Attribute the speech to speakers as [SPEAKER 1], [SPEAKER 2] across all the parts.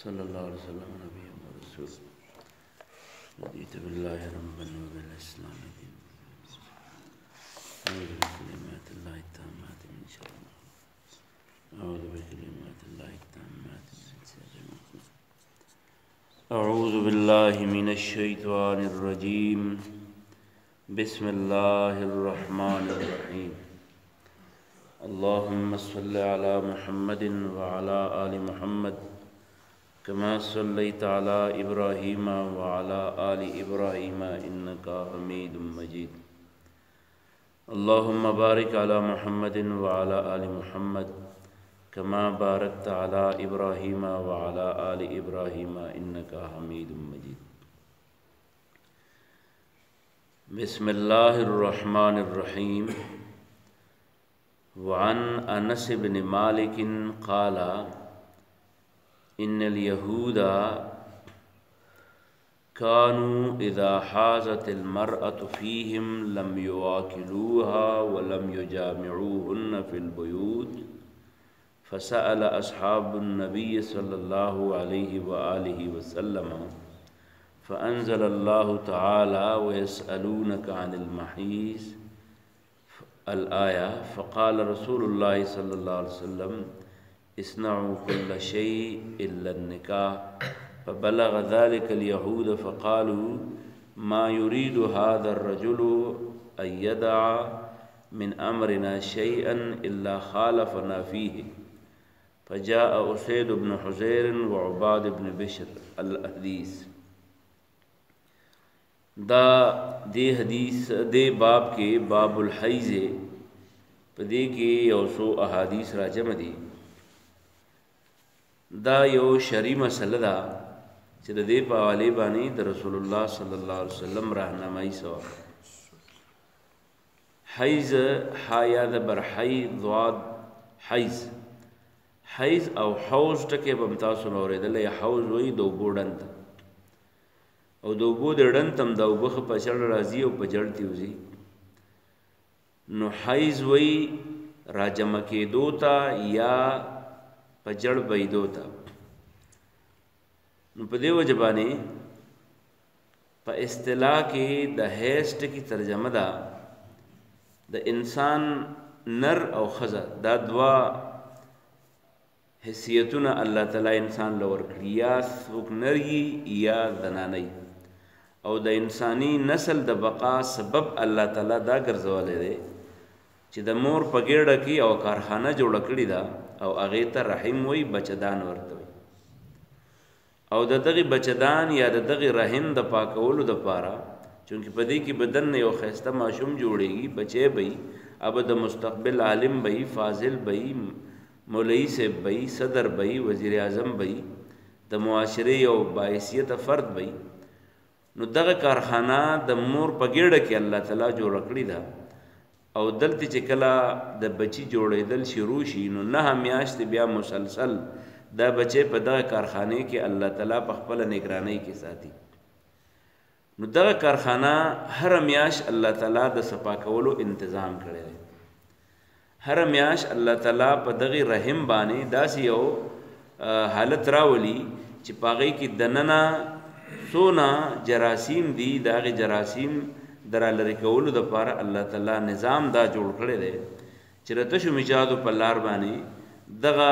[SPEAKER 1] صلى الله عليه وسلم نبي ورسول رضيت بالله ربا وبالإسلام دينا أعوذ بكلمات الله التامات من شر ما خلق أعوذ بكلمات الله التامات من شر ما خلق أعوذ بالله من الشيطان الرجيم بسم الله الرحمن الرحيم اللهم صل على محمد وعلى آل محمد كما صليت على إبراهيم وعلى آل إبراهيم إنك حميد مجيد اللهم بارك على محمد وعلى آل محمد كما باركت على إبراهيم وعلى آل إبراهيم إنك حميد مجيد بسم الله الرحمن الرحيم وعن أنس بن مالك قال إن اليهود كانوا إذا حازت المرأة فيهم لم يواكلوها ولم يجامعوهن في البيوت فسأل أصحاب النبي صلى الله عليه وآله وسلم فأنزل الله تعالى ويسألونك عن المحيض الآية فقال رسول الله صلى الله عليه وسلم اصنعوا كل شيء إلا النكاح فبلغ ذلك اليهود فقالوا ما يريد هذا الرجل أن يدع من أمرنا شيئا إلا خالفنا فيه فجاء أسيد بن حزير وعباد بن بشر الحديث دے حدیث دے باب کے باب الحیض پدے کے یوسو احادیث راجم دی دا یو شرعی مسئلہ دا چې د دې په حوالې باندې د رسول الله صلی الله علیه وسلم راهنمایي سوا حیض حیا د بر حیض ضاد حیض حیض او حوض ټکي به تاسو نو اورېدل یا حوض وایي د اوبو ډنډ او د اوبو د ډنډ تم د اوبه په چړ راځي او په جړ تیوزي نو حیض وایي راجمع کېدو ته یا په جړ بېدو ته نو په دې وجه باندې په اصطلاح کې د حیض ټکي ترجمه ده د انسان نر او ښځه دا دوا حیثیتونه الله تعالی انسان لور کړي یا څوک نر یا زنانه او د انساني نسل د بقا سبب الله تعالی دا ګرځولې دی چې د مور په ګېډه کې او کارخانه جوړه کړې ده او هغې ته رحم وایي بچدان ورته وایي او د دغې بچدان یا د دغې رحم د پاکولو دپاره چونکې په دې کې بدن نه یو ښایسته ماشوم جوړېږي بچی به اب د مستقبل عالم به فاضل به مولوي صاحب به صدر به وزیر اعظم به د معاشرې یو باحیثیته فرد به نو دغه کارخانه د مور په ګېډه کې الله تعالی جوړه کړې ده او دلته چې کله د بچی جوړېدل شروع شي نو 9 میاشتې بیا مسلسل دا بچی په دغه کارخانه کې الله تعالی په خپل نگرانی کې ساتي نو دغه کارخانه هر میاش الله تعالی د صفا کولو تنظیم کړی دی هر میاش الله تعالی په دغه رحم باندې داسې یو حالت راولي چې پاغې کې دننه سونا جراثیم دي دغه جراثیم درا لري کولو د پاره الله تعالی نظام دا جوړ کړی دی چې رته شو میجادو په لار باندې دغه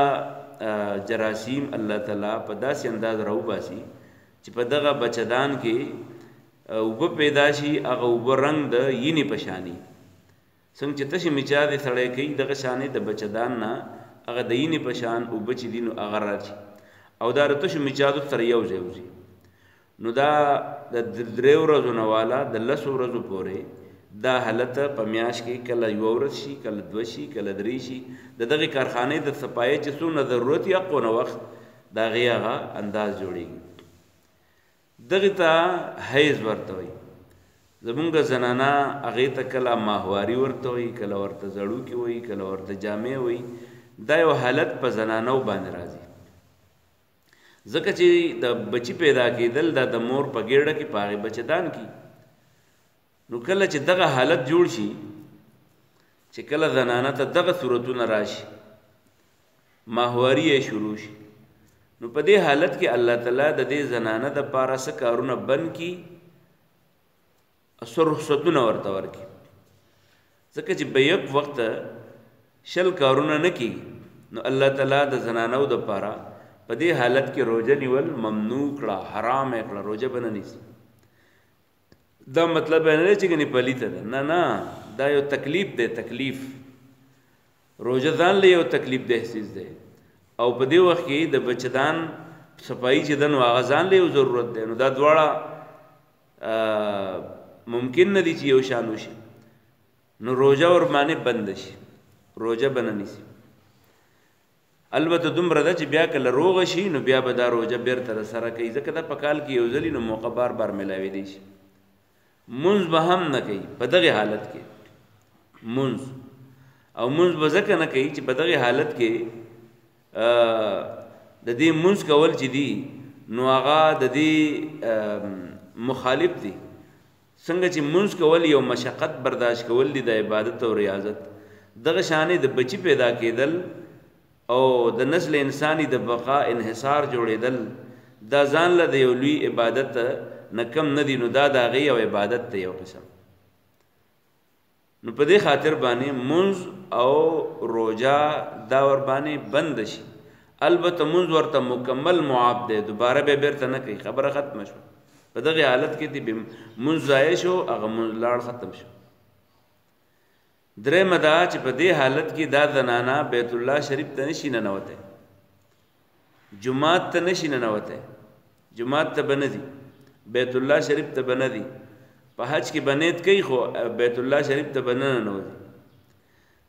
[SPEAKER 1] جراثیم الله تعالی په داسې انداز راو باسي چې په دغه بچدان کې اوبه پیدا شي هغه اوبه رنګ د یینې پشانی څنګه چې تاسو میجاد سړی کوي دغه شانې د بچدان نه هغه د یینې پشان اوبه چې دین او هغه راځي او دا رته شو میجادو سره یو ځای وځي نو دا د 3 ورځو نه والا د 10 ورځو پورې دا حالت په میاش کې کله یو ورځ شي کله 2 شي کله 3 شي دغه کارخانه د صفایي چې څونه ضرورت یا کو نو وخت دا غیغه انداز جوړیږي دغه ته حیض ورته وي زمونږ زنانا هغه ته کله ماهواري ورته وي کله ورته زړو کې وي کله ورته جامع وي دا یو حالت په زنانو باندې راځي ځکه چې د بچی پیدا کېدل د مور په ګېډه کې پاغې بچدان کی نو کله چې دغه حالت جوړ شي چې کله زنانه ته دغه صورتونه راشي ماهواري یې شروع شي نو په دې حالت کې الله تعالی د دې زنانه د پاره څه کارونه بند کی اثر رخصتونه ورته ورکی ځکه چې په یک وخت شل کارونه نه کی نو الله تعالی د زنانو د پاره په دې حالت کې روزه نیول ممنوع کړه حرام کړه روزه بنه نیسی دا مطلب نه چې کني پلیته ده نه دا یو تکلیف ده تکلیف روزه ځان له یو تکلیف ده حسیز ده او په دې وخت کې د بچدان صفائی چې دن واغزان له ضرورت ده نو دا دواړه ممکن نه دي چې یو شان وشي نو روزه ور باندې بند شي روزه بننی شي البته دومره ده چې بیا کله روغ شي نو بیا به دا روزه بیرته سره کوي ځکه دا په کال کې یو ځلی نو موقع بار بار ملاوي دي شي منځ به هم نه کوي په دغه حالت کې منځ او منځ به ځکه نه کوي چې په دغه حالت کې د دې منځ کول چې دي نو هغه د دې مخالف دي څنګه چې منځ کول یو مشقت برداشت کول دي د عبادت او ریاضت دغه شانې د بچی پیدا کېدل او د نسل انسانی د بقا انحصار جوړېدل دا ځان له د یو لوی عبادت نه کم نه دي نو دا د هغې یو عبادت دی یو قسم نو په دې خاطر باندې منځ او روزه دا ور باندې بند شي البته منځ ورته مکمل معاب دی دوباره به بیرته نه کوي خبره ختمه شو په دغه حالت کې دی منځ ضایع شو هغه منځ لاړ ختم شو درېمه دا چې په دې حالت کې دا زنانه بیت الله شریف ته نشي ننوته جمعات ته نشي ننوته جمعات ته به نه ځي بیت الله شریف ته به نه ځي په حج کې به نیت کوي خو بیت الله شریف ته به نه ننوځي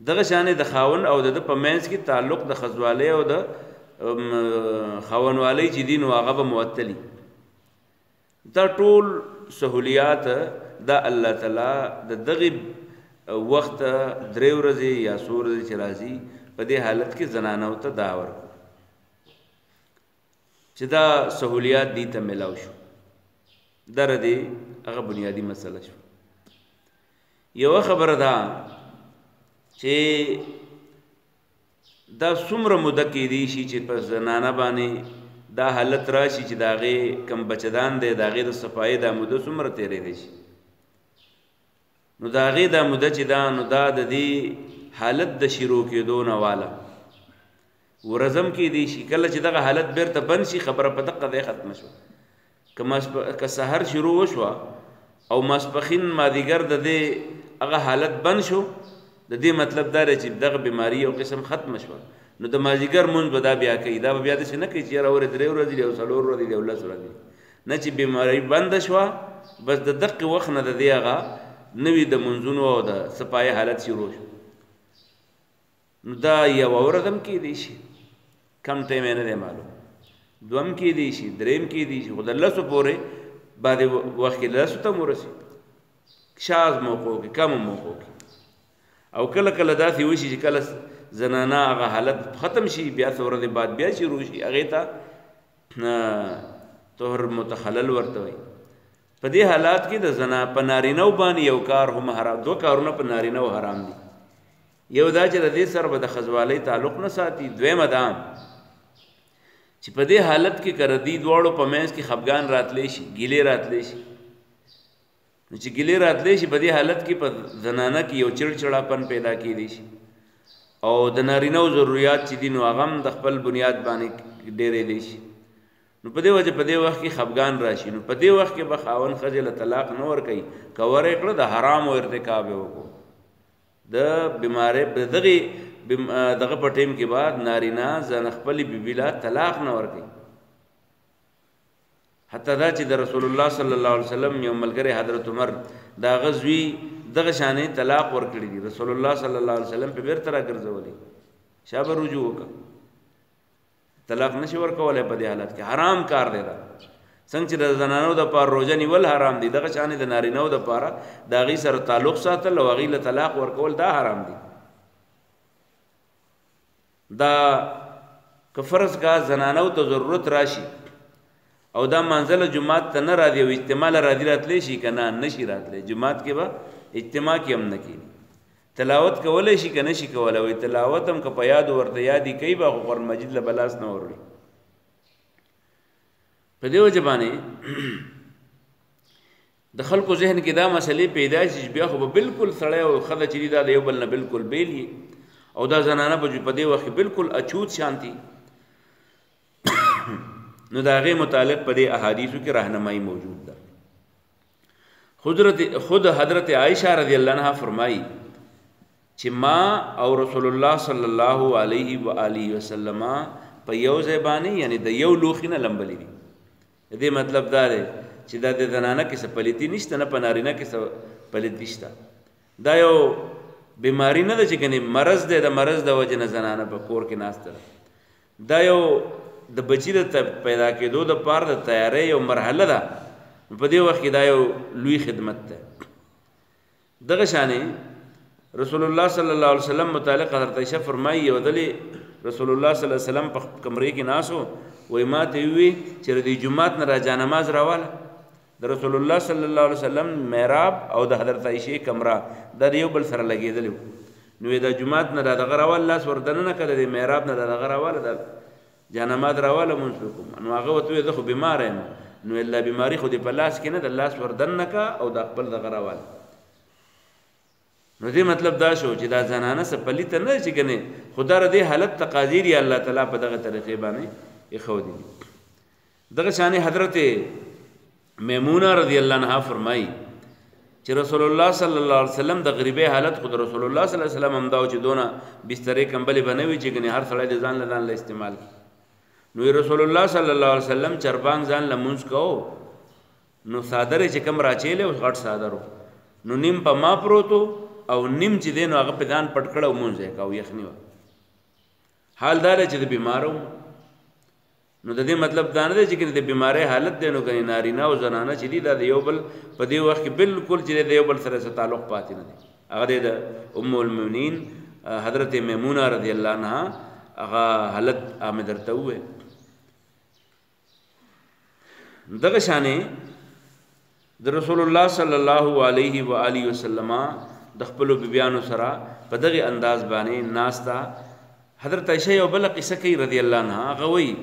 [SPEAKER 1] دغه شانې د خاون او د په منځ کې تعلق د ښځوالۍ او د خاونوالۍ چې دي نو هغه به معطلي دا ټول سهولیات دا الله تعالی د دغه وخت درې ورځې یا څو ورځې چې راځي په دې حالت کې زنانو ته دا ورکړو چې دا سهولیات دي ته ملاو شو در دې هغه بنیادی مسله شو یو خبره ده چې دا څومره موده کېدی شي چې په زنانه باندې دا حالت راشي چې د هغې کم بچدان دی د هغې د صفایي دا موده څومره تېرېدی شي نو د هغې دا موده چې دا نو دا د دې حالت د شروع کېدو نه واله ورځم کېدی شي کله چې دغه حالت بیرته بند شي خبره په دقه ځای ختمه شوه که سحر شروع وشوه او ماسپښین مازدیګر د دې هغه حالت بند شو د دې مطلب دا دی چې دغه بیماری یو قسم ختمه شوه نو د مازدیګر مونځ به دا بیا کوي دا به بیا داسې نه کوي چې یاره ورې 3 ورځې دي او 4 ورځې دي او 10 ورځې نه چې بیماری بنده شوه بس د دقې وخت نه د دې هغه نوي د منځونو او د صفایي حالت شروع شو نو دا یوه ورځ هم کېدی شي کم ټایم یې نه دی معلوم دوم کېدی شي درېیم کېدی شي خو د 10 پورې بعدې وخت کې 10 ته هم ورسي شاز موقعو کې کمو موقعو کې او کله کله داسې وشي چې کله زنانه هغه حالت ختم شي بیا څو ورځې بعد بیا شروع شي هغې ته طهر متخلل ورته وایي په دې حالات کې د زنا په نارینهو باندې یو کار هم حرام 2 کارونه په نارینهو حرام دي یو دا چې د دې سره به د ښځوالۍ تعلق نه ساتي دویمه دا چې په دې حالت کې که د دې دواړو په منځ کې خفګان راتلی شي ګیلې راتلی شي نو چې ګیلې راتلی شي په دې حالت کې په زنانه کې یو چړچړاپن پیدا کېدی شي او د نارینهو ضروریات چې دي نو هغه هم د خپل بنیاد باندې ډېرېدی شي نو په دې وجه په دې وخت کې خفګان راشي نو په دې وخت کې به خاوند ښځې له طلاق نه ورکوي که ور یې کړه د حرامو ارتکاب یې وکړو د بیمارۍ دغه په ټیم کې بعد نارینه زن خپلې بیبي له طلاق نه ورکوي حتی دا چې د رسول الله صلی الله علیه وسلم یو ملګری حضرت عمر د هغه زوی دغه شانې طلاق ورکړي دي رسول الله صلی الله علیه وسلم په بیرته راګرځولي شا به رجوع وکړه طلاق نشي ورکولی په دې حالت کې حرام کار دی دا څنګه چې د زنانو دپاره روژه نیول حرام دي دغه شانې د نارینهو دپاره د هغې سره تعلق ساتل او هغې له طلاق ورکول دا حرام دي دا که فرض کا زنانو ته ضرورت راشي او دا منزله جماعت ته نه راځي او اجتماع له راځي راتلی شي که نه نشي راتلی جماعت کې به اجتماع کې هم نه کېږي تلاوت کولی شي که نه شي کولی وایي تلاوت هم که په یادو ورته یادي کوي به خو قرآن مجید له به لاس نه وروړي په دې وجه باندې د خلکو ذهن کې دا مسلې پیدا شي چې بیا خو به بالکل سړی او ښځه چې دي دا د یو بل نه بالکل بیل وي او دا زنانه به په دې وخت کې بالکل اچوت شانتي نو د هغې متعلق په دې احادیثو کې راهنمایي موجود ده خود حضرت عائشہ رضی اللہ عنہ فرمائی چې ما او رسول الله صلی الله علیه و آله وسلم په یو ځای باندې یعنی د یو لوښي نه لمبلي دي دې مطلب دا دی چې دا د زنانه کې څه پلیتي نشته نه په نارینه کې څه پلیتي شته دا یو بیماری نه ده چې ګنې مرض دی د مرض د وجې نه زنانه په کور کې ناسته ده دا یو د بچي د پیدا کېدو دپاره د تیارۍ یو مرحله ده په دې وخت کې دا یو لوی خدمت ده دغه شانې رسول الله صلی الله علیه وسلم متعلق حضرت عائشہ فرمایي یو ځلې رسول الله صلی الله علیه وسلم په کمرې کې ناسو وایي ما ته ووي چې د جومات نه را جانماز راواله د رسول الله صلی الله علیه وسلم محراب او د حضرت عائشې کمره دا یو بل سره لګېدلی نو د جومات نه را دغه راواله لاس وردننه کړه د محراب نه دغه راواله د جانماز راواله مونځ وکړم نو هغه ورته وویل زه خو بیماره یم نو الله بیماری خو دې په لاس کې نه د لاس وردننه که او د خپل دغه راواله نو دې مطلب دا شو چې دا زنانه څه پلیته نه چې ګنې خو دا د دې حالت تقاضي دي الله تعالی په دغه طریقې باندې ایښودي دغه شانې حضرت میمونه رضی الله عنها فرمایي چې رسول الله صلی الله علیه وسلم د غریبۍ حالت خو د رسول الله صلی الله علیه وسلم همدا و چې دونه بسترې کمبلې به نه وي چې ګنې هر سړی د ځان له ځان له استعمال کړي نو رسول الله صلی الله علیه وسلم چربانګ ځان له مونځ کوو نو څادر چې کوم راچیلی او غټ څادر نو نیم په ما پروتو او نیم چې دی نو هغه په ځان پټ کړه او مونځ یې کوو یخني وه حال دا دی چې د بیماره و نو د دې مطلب دا نه دی چې د بیماری حالت دی نو کنې نارینه او زنانه چې دي دا د یو بل په دې وخت کې بالکل چې د یو بل سره څه تعلق پاتې نه دی هغه دی د ام المؤمنین حضرت میمونه رضی الله عنها هغه حالت مې درته وویل دغه شانې د رسول الله صلی الله علیه و آله وسلم د خپلو بیبیانو سره په دغه انداز باندې ناسته حضرت عائشہ یو بله قصه کوي رضی الله عنها هغه وایي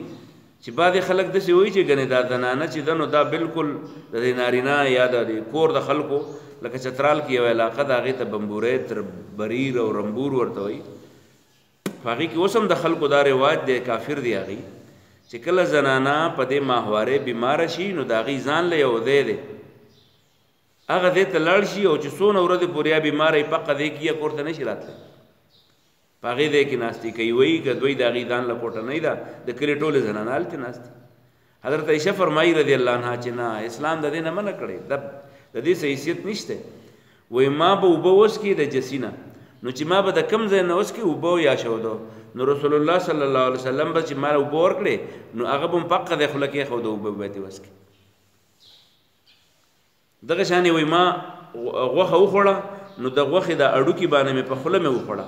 [SPEAKER 1] چې بعضې خلک داسې وایي چې ګنې دا زنانه چې ده نو دا بالکل د دې نارینه یا د کور د خلکو لکه چترال کې یو علاقه ده هغې ته بمبورۍ تر بریر او رمبور ورته وایي په هغې کې اوس هم د خلکو دا رواج دی کافر دی هغې چې کله زنانه په دې ماهوارې بیماره شي نو د هغې ځان له یو ځای دی هغه ځای ته لاړ شي او چې څونه ورځې پورې یا بیماره یې پقه دی کې یا کور ته نه شي راتلی په هغې ځای کې ناستې کوي وایي که دوی د هغې ځان له کوټنۍ ده د کلي ټولې زنانه هلته ناستې حضرت عائشہ فرمایي رضی الله عنها چې نه اسلام د دې نه منع کړی د دې څه حیثیت نشته وایي ما به اوبه وڅکي د جسي نه نو چې ما به د کم ځای نه وڅکي اوبه یا شودو نو رسول الله صلی الله علیه وسلم به چې ما اوبه ورکړې نو هغه به م پقه دی خوله کېښوده اوبه به یې وڅکي دغه شانې وایي ما غوښه وخوړه نو د غوښې د اډوکي باندې مې په خوله مې وخوړه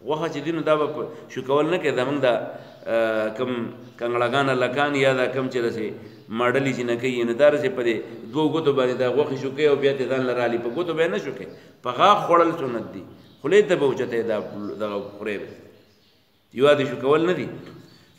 [SPEAKER 1] غوښه چې دي نو دا به شو کول نه کوي زموږ د کوم کنګړګان لکان یا دا کوم چې داسې ماډلې چې نه کوي نو دا داسې په دې دوو ګوتو باندې دا غوښې شو کوي او بیا دې ځان له رالي په ګوتو بیا نه شو کوي په غاښ خوړل سنت دي خولې ته به اوچتی دغه خورې یو دې شو کول نه دي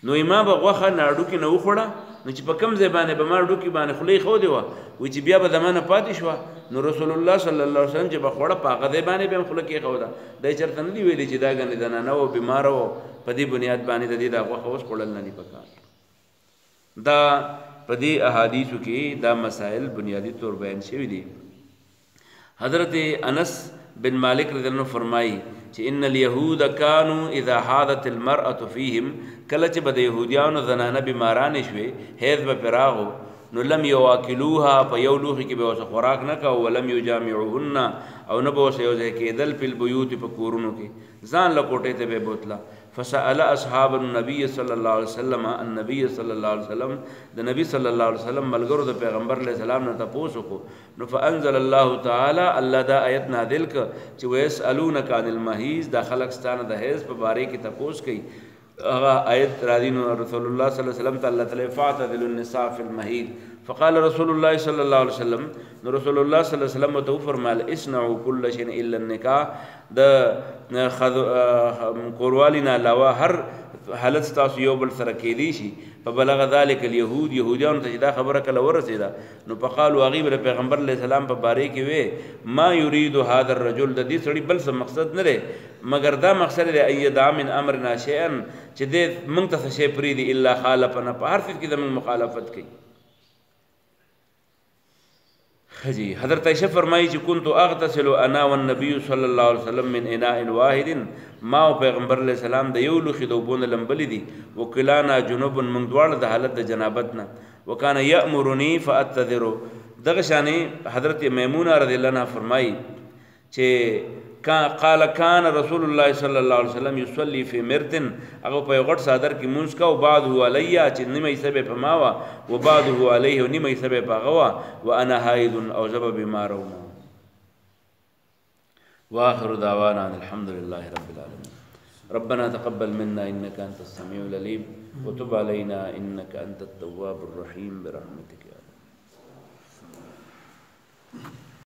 [SPEAKER 1] نو ما به غوښه نه اډوکي نه وخوړه نو چې په کوم ځای باندې به ما اډوکي باندې خولې ښودې وه وایي چې بیا به د ما نه پاتې شوه نو رسول الله صلی الله علیه وسلم چې به خوړه په هغه ځای باندې به م خوله کېښوده دی چېرته نه دي ویلي چې دا ګنې زنانه و بیماره و په دې بنیاد باندې د دې دا غوښه اوس خوړل نه دي پکار دا په دې احادیثو کې دا مسائل بنیادی طور بیان شوي دي حضرت انس بن مالک رضی الله عنه فرمایي چې ان الیهود کانوا اذا حاضت المرأة فیهم کله چې به د یهودیانو زنانه بیمارانې شوې حیض به پرې راغو نو لم یواکلوها په یو لوښي کې به ورسه خوراک نه کوو ولم یجامعوهن او نه به ورسه یو ځای کېدل فی البیوت په کورونو کې ځان له کوټې ته به بوتله فسأل اصحاب النبي صلی الله علیه وسلم النبي صلی الله علیه وسلم د نبی صلی الله علیه وسلم ملګرو د پیغمبر علیه السلام نه تپوس وکړو نو فانزل الله تعالی الله دا آیت نازل کړ چې ویسألونک عن المحیض دا خلق ستانه د حیض په باره کې تپوس کوي هغه آیت راځي نو رسول الله صلی الله علیه وسلم ته الله تعالی فاعتزلوا النساء فی المحیض فقال رسول الله صلی الله علیه وسلم نو رسول الله صلی الله علیه وسلم ته فرمایل اصنعوا كل شيء الا النکاح د کوروالی نه علاوه هر حالت تاسو یو بل سره کېدی شي فبلغ ذلك اليهود يهوديان ته دا خبره کله ورسېده نو فقالوا غیب پیغمبر علیہ السلام په باره کې وې ما يريد هذا الرجل د دې سړي بل څه مقصد نه لري مگر دا مقصد دی ايدا من امرنا شيئا چې دې موږ ته څه پری دي الا خالفنا په هر څه کې د مخالفت کوي جی حضرت عائشہ فرمائی چې كنت اغتسل انا والنبي صلی الله علیه وسلم من اناء واحد ما او پیغمبر علیہ السلام د یو لوخي دوبونه لمبلې دي وکلانا جنوب من دوړ د حالت د جنابت نه وکانه یامرنی فاتذر دغه شانی حضرت میمونه رضی الله عنها فرمائی چې قال كان رسول الله صلی الله علیه وسلم يصلي في مرد هغه په غټ صادر کې مونږ کا او بعد هو علیا چې نیمه سبب په ماوا و بعد هو عليه نیمه سبب په غوا وانا حائض او زب بیمار واخر دعوانا الحمد لله رب العالمين ربنا تقبل منا انك انت السميع العليم وتب علينا انك انت التواب الرحيم برحمتك يا الله